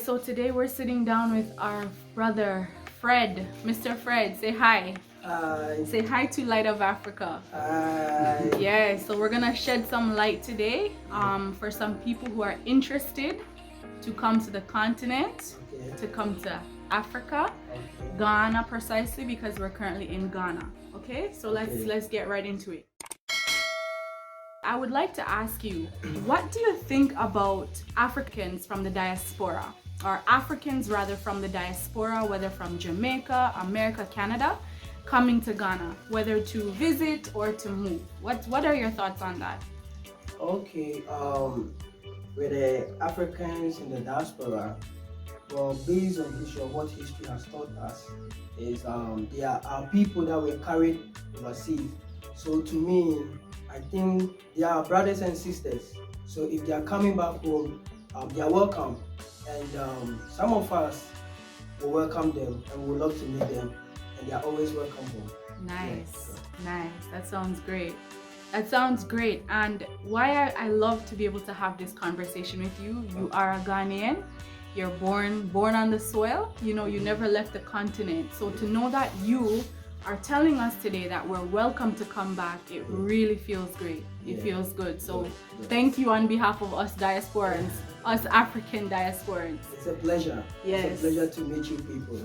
so today we're sitting down with our brother Fred. Mr. Fred, say hi. Hi. Say hi to Light of Africa. Hi. Yeah, so we're gonna shed some light today for some people who are interested to come to the continent, Okay. to come to Africa, Ghana precisely, because we're currently in Ghana. Okay, so let's get right into it. I would like to ask you, what do you think about Africans from the diaspora, or Africans rather from the diaspora, whether from Jamaica, America, Canada, coming to Ghana, whether to visit or to move? What are your thoughts on that? Okay. With the Africans in the diaspora, well, based on history, what history has taught us is they are people that were carried overseas. So to me, I think they are brothers and sisters. So if they are coming back home, they are welcome, and some of us will welcome them and we would love to meet them, and they are always welcome home. Nice, nice. That sounds great. That sounds great. And why I love to be able to have this conversation with you. You are a Ghanaian. You're born on the soil. You know, you never left the continent. So to know that you are telling us today that we're welcome to come back, it really feels great. It feels good. So thank you on behalf of us diasporans, us African diasporans. It's a pleasure. Yes. It's a pleasure to meet you people.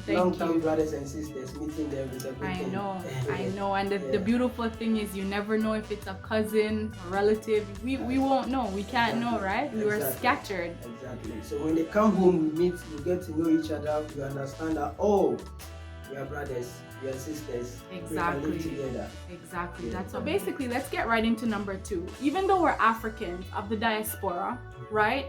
Thank Long-time you. brothers and sisters, meeting them is a good I thing. know. And the beautiful thing is you never know if it's a cousin, a relative. We won't know. We can't know, right? We were scattered. Exactly. So when they come home, we meet, we get to know each other, we understand that, oh, we are brothers, we are sisters. Exactly. We can live together. Exactly. That's so basically, let's get right into number 2. Even though we're Africans of the diaspora, right?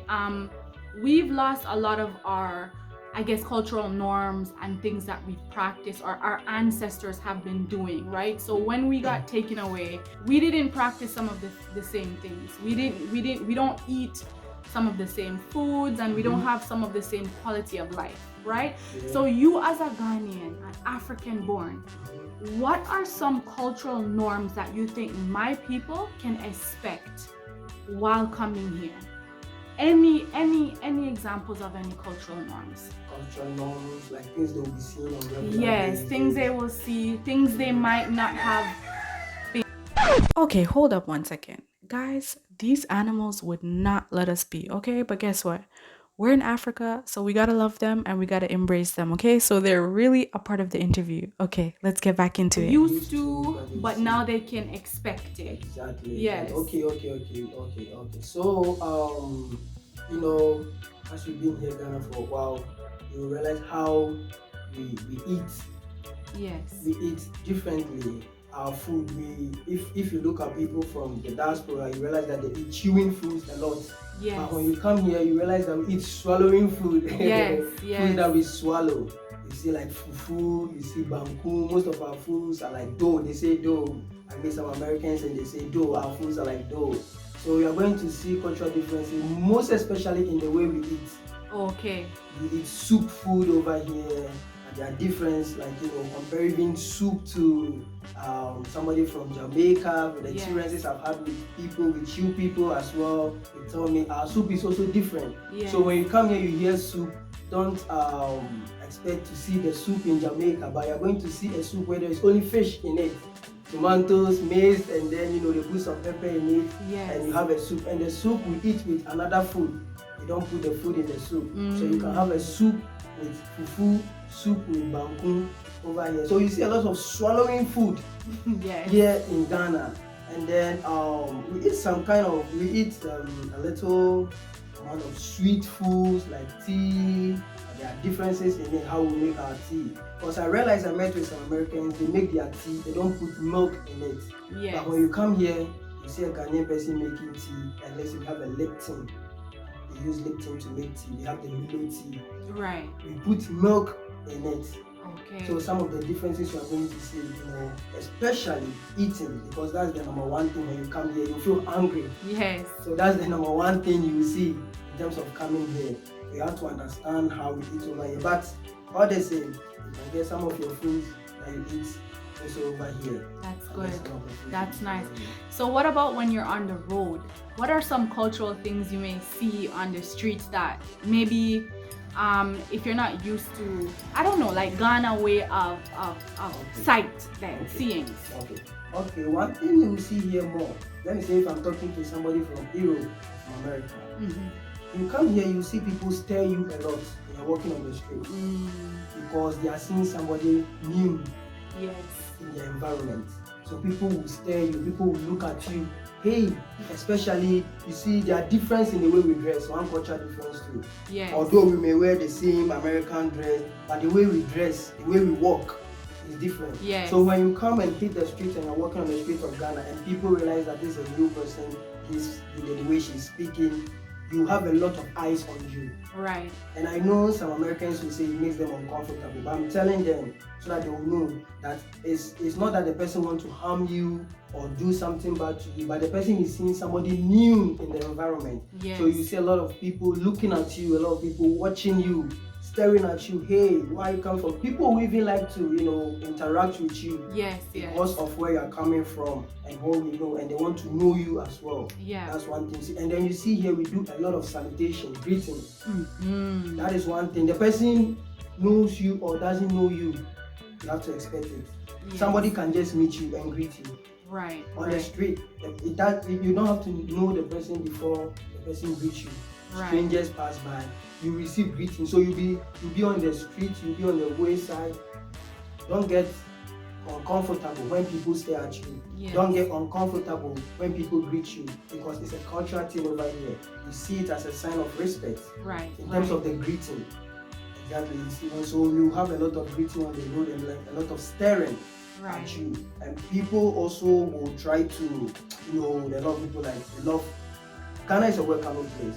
We've lost a lot of our, I guess, cultural norms and things that we've practiced or our ancestors have been doing, right? So when we got taken away, we didn't practice some of the same things. We don't eat some of the same foods, and we don't have some of the same quality of life, right? So you as a Ghanaian, an African born, what are some cultural norms that you think my people can expect while coming here? Any examples of any cultural norms? Cultural norms, like things they will be seeing on regular Yes, basis. things they will see, things they might not have been. Okay, hold up one second. Guys, these animals would not let us be, okay? But guess what? We're in Africa, so we gotta love them and we gotta embrace them, okay? So they're really a part of the interview. Okay, let's get back into it. Used to, but now they can expect it. Exactly. Yes. Okay. So, you know, as we've been here in Ghana for a while, you realize how we eat. Yes. We eat differently. Our food, if you look at people from the diaspora, you realize that they eat chewing foods a lot. Yes. But when you come here, you realize that we eat swallowing food. Yes, Food that we swallow. You see like fufu, you see banku. Most of our foods are like dough. They say dough. I meet some Americans and they say dough. Our foods are like dough. So you are going to see cultural differences, most especially in the way we eat. Okay. We eat soup food over here. There are differences, like, you know, comparing soup to somebody from Jamaica. With the experiences I've had with people, with you people as well, they tell me our soup is also different. Yes. So when you come here, you hear soup, don't expect to see the soup in Jamaica, but you're going to see a soup where there's only fish in it. Tomatoes, maize, and then, you know, they put some pepper in it, and you have a soup. And the soup we eat with another food. You don't put the food in the soup. So you can have a soup with fufu, soup with banku over here. So you see a lot of swallowing food here in Ghana. And then we eat a little amount of sweet foods like tea. There are differences in how we make our tea. Because I realized I met with some Americans, they make their tea, they don't put milk in it. Yes. But when you come here, you see a Ghanaian person making tea, unless you have a Lipton. They use Lipton to make tea. We have the Milo tea. Right. We put milk in it. Okay. So some of the differences you are going to see, you know, especially eating, because that's the number one thing when you come here. You feel hungry. Yes. So that's the number one thing you see in terms of coming here. You have to understand how we eat over here. But all the same, you can get some of your foods that you eat also over here. That's good. That's nice. So what about when you're on the road? What are some cultural things you may see on the streets that maybe if you're not used to, I don't know, like Ghana way of sight, then seeing. Okay, one thing you will see here more, let me say if I'm talking to somebody from Europe, from America, you come here, you see people stare you a lot when you're walking on the street because they are seeing somebody new in their environment. So people will stare you, people will look at you. Hey, especially, you see, there are differences in the way we dress, one culture difference too. Yes. Although we may wear the same American dress, but the way we dress, the way we walk is different. Yes. So when you come and hit the street and you're walking on the street of Ghana and people realize that this is a new person, the way she's speaking, you have a lot of eyes on you. Right. And I know some Americans will say it makes them uncomfortable, but I'm telling them so that they will know that it's not that the person wants to harm you or do something bad to you, but the person is seeing somebody new in the environment. Yes. So you see a lot of people looking at you, a lot of people watching you, staring at you. Hey, where you come from? People who even like to, interact with you. Yes. Because of where you're coming from and who you know, and they want to know you as well. Yeah. That's one thing. And then you see here we do a lot of salutation, greetings. That is one thing. The person knows you or doesn't know you, you have to expect it. Yes. Somebody can just meet you and greet you. Right. On the street. You don't have to know the person before the person greets you. Right. Strangers pass by, you receive greetings. So you'll be on the street, you'll be on the wayside. Don't get uncomfortable when people stare at you. Yes. Don't get uncomfortable when people greet you because it's a cultural thing over here. You see it as a sign of respect. Right. In terms of the greeting. Exactly. So you have a lot of greeting on the road and like a lot of staring at you. And people also will try to, they love people Ghana is a welcoming place.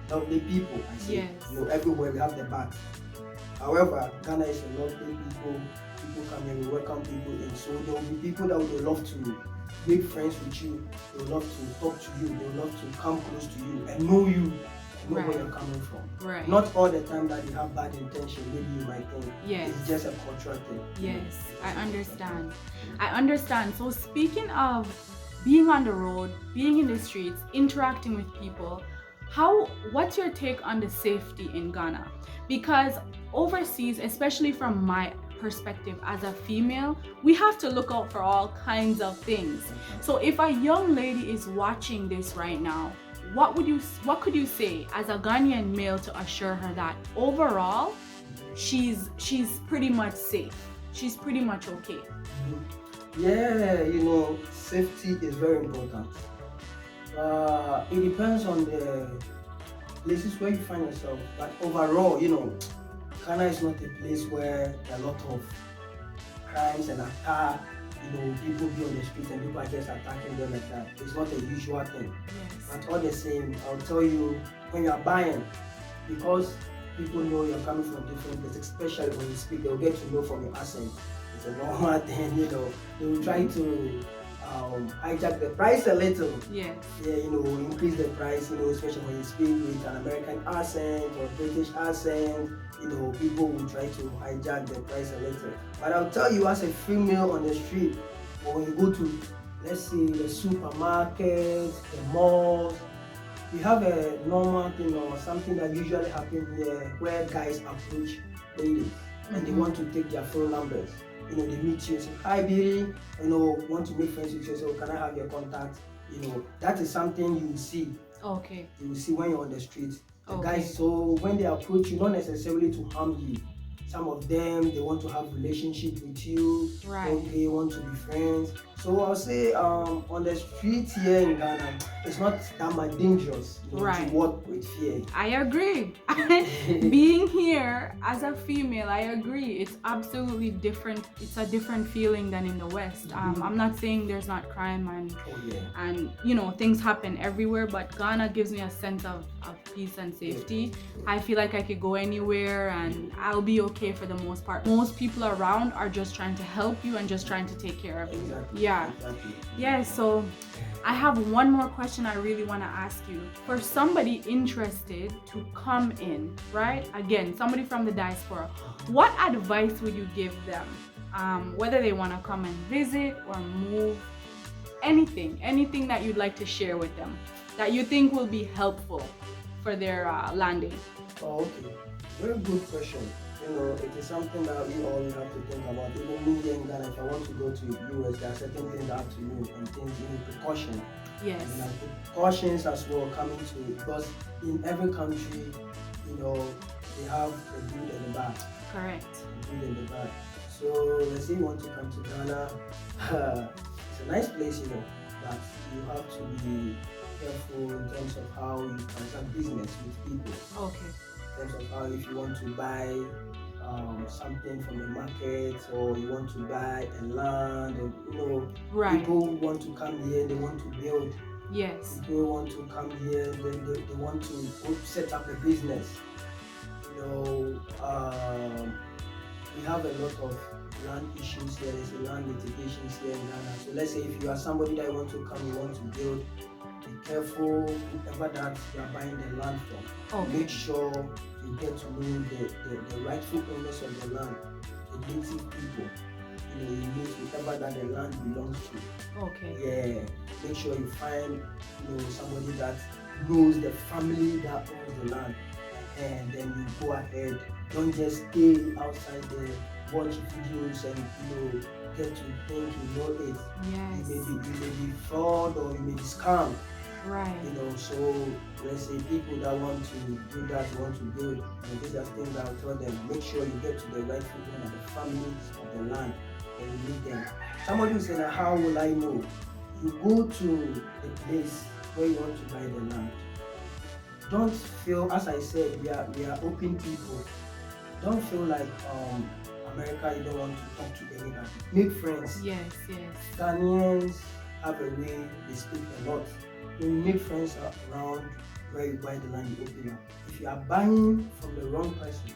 Lovely people, I say. Yes. Everywhere we have the back. However, Ghana is a lovely people. People come here, we welcome people in. So there will be people that would love to make friends with you. They would love to talk to you. They would love to come close to you and know you. Know where you're coming from. Right. Not all the time that they have bad intention, maybe you might think. Yes. It's just a cultural thing. Yes, I understand. So speaking of being on the road, being in the streets, interacting with people, what's your take on the safety in Ghana? Because overseas, especially from my perspective as a female, we have to look out for all kinds of things. So if a young lady is watching this right now, what could you say as a Ghanaian male to assure her that overall she's pretty much safe, she's pretty much okay? Yeah, safety is very important. It depends on the places where you find yourself, but overall, Ghana is not a place where there are a lot of crimes and attacks. People be on the streets and people are just attacking them like that. It's not a usual thing. Yes. But all the same, I'll tell you, when you're buying, because people know you're coming from different places, especially when you speak, they'll get to know from your accent. It's a normal thing, They will try to hijack the price a little. Yes. Yeah, increase the price, especially when you speak with an American accent or British accent, people will try to hijack the price a little. But I'll tell you, as a female on the street, or when you go to, let's say, the supermarkets, the malls, we have a normal thing or something that usually happens here where guys approach ladies and they want to take their phone numbers. They meet you and say, hi baby, want to make friends with you, so can I have your contact? That is something you will see. Okay. You will see when you're on the street. The guys, so when they approach you, not necessarily to harm you. Some of them, they want to have relationship with you. Right. Okay, want to be friends. So I'll say on the street here in Ghana, it's not that much dangerous to walk with fear. I agree. Being here as a female, I agree. It's absolutely different. It's a different feeling than in the West. I'm not saying there's not crime and things happen everywhere, but Ghana gives me a sense of peace and safety. I feel like I could go anywhere and I'll be okay for the most part. Most people around are just trying to help you and just trying to take care of you. Exactly. Yeah. Exactly. Yeah, so I have one more question I really want to ask you. For somebody interested to come in, right? Again, somebody from the diaspora, what advice would you give them? Whether they want to come and visit or move, anything that you'd like to share with them that you think will be helpful for their landing. Okay. Very good question. You know, it is something that we all have to think about. Even me here in Ghana, if I want to go to US, there are certain things I have to know and things you need precaution. Yes. And there are precautions as well coming to it because in every country, you know, they have the good and the bad. Correct. The good and the bad. So let's say you want to come to Ghana, it's a nice place, you know, but you have to be careful in terms of how you transact business with people. Okay. In terms of how if you want to buy something from the market or you want to buy a land or you know Right. people want to come here, they want to build. Yes. People want to come here, they want to set up a business. You know, we have a lot of land issues here. There's a land litigations here in Ghana. So let's say if you are somebody that want to come, you want to build, be careful whoever that you are buying the land from. Okay. Make sure you get to know the rightful owners of the land, the native people. You know, you meet whoever that the land belongs to. Okay. Yeah. Make sure you find somebody that knows the family that owns the land. And then you go ahead. Don't just stay outside there, watch videos and get to think you know it. Yes. You may be fraud or you may be scammed. Right. So let's say people that want to do that, want to build, these are things that I'll tell them. Make sure you get to the rightful owner, the families of the land, and you meet them. Somebody will say, how will I know? You go to the place where you want to buy the land. Don't feel, as I said, we are open people. Don't feel like America, you don't want to talk to anybody. Make friends. Yes. Ghanaians have a way, they speak a lot. When you make friends around where you buy the land, you open up. If you are buying from the wrong person,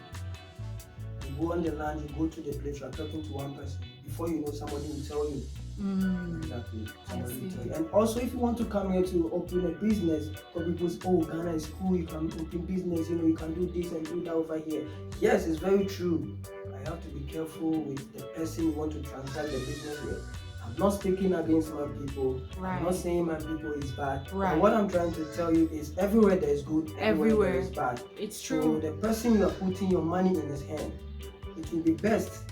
you go on the land, you go to the place, you are talking to one person. Before you know, somebody will tell you. Exactly. Somebody will tell you. And also, if you want to come here to open a business, because people say, oh, Ghana is cool, you can open business, you can do this and do that over here. Yes, it's very true. I have to be careful with the person you want to transact the business with. I'm not speaking against my people. Right. I'm not saying my people is bad. Right. But what I'm trying to tell you is everywhere there is good, everywhere there is bad. It's true. So the person you are putting your money in his hand, it will be best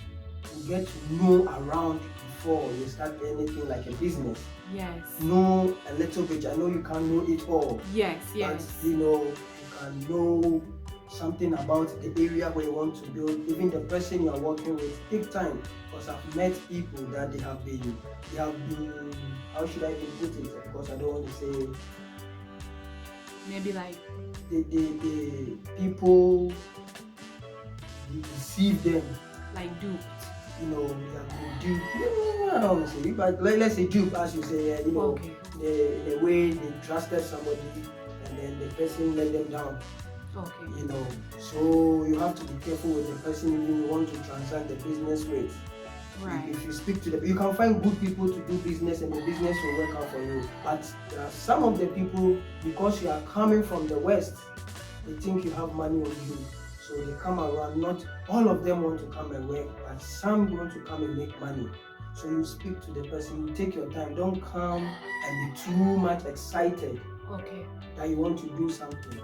to get to know around before you start anything like a business. Yes. Know a little bit. I know you can't know it all. Yes. But you can know something about the area where you want to build. Even the person you are working with, take time, because I've met people that they have been how should I put it, because I don't want to say maybe like the people deceive them, like duped. They have been duped. I don't want to say, but let's say dupe, as you say, Okay. the way they trusted somebody and then the person let them down. Okay. So you have to be careful with the person you want to transact the business with. Right. If you speak to them, you can find good people to do business and the business will work out for you. But there are some of the people, because you are coming from the West, they think you have money on you. So they come around. Not all of them want to come and work, but some want to come and make money. So you speak to the person, you take your time. Don't come and be too much excited that you want to do something.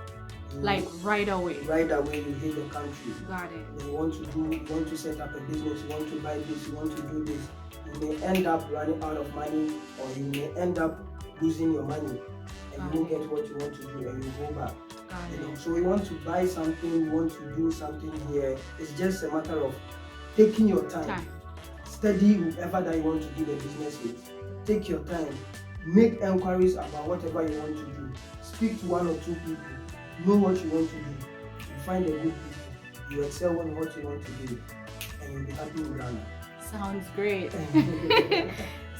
Like right away. Right away, you hit the country. Got it. You want to set up a business, you want to buy this, you want to do this. You may end up running out of money, or you may end up losing your money, and you won't get what you want to do, and you go back. So you want to buy something, you want to do something here. It's just a matter of taking your time. Study whoever that you want to do the business with. Take your time. Make inquiries about whatever you want to do. Speak to one or two people. Know what you want to do. You find a good people. You excel in what you want to do, and you'll be happy in Ghana. Sounds great.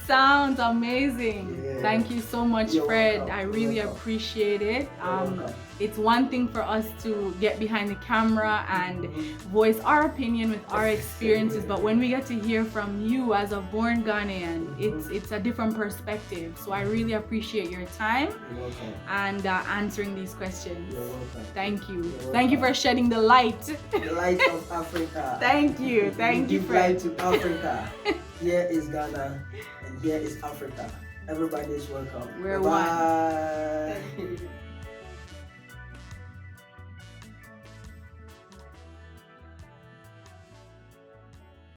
Sounds amazing. Yeah. Thank you so much, You're Fred. welcome. I really appreciate it. Welcome. It's one thing for us to get behind the camera and voice our opinion with our experiences, but when we get to hear from you as a born Ghanaian, it's a different perspective. So I really appreciate your time and answering these questions. You're welcome. Thank you. Thank you for shedding the light. The light of Africa. Thank you. Thank you, Give Fred. light to Africa. Here is Ghana, and here is Africa. Everybody is welcome. We're Bye.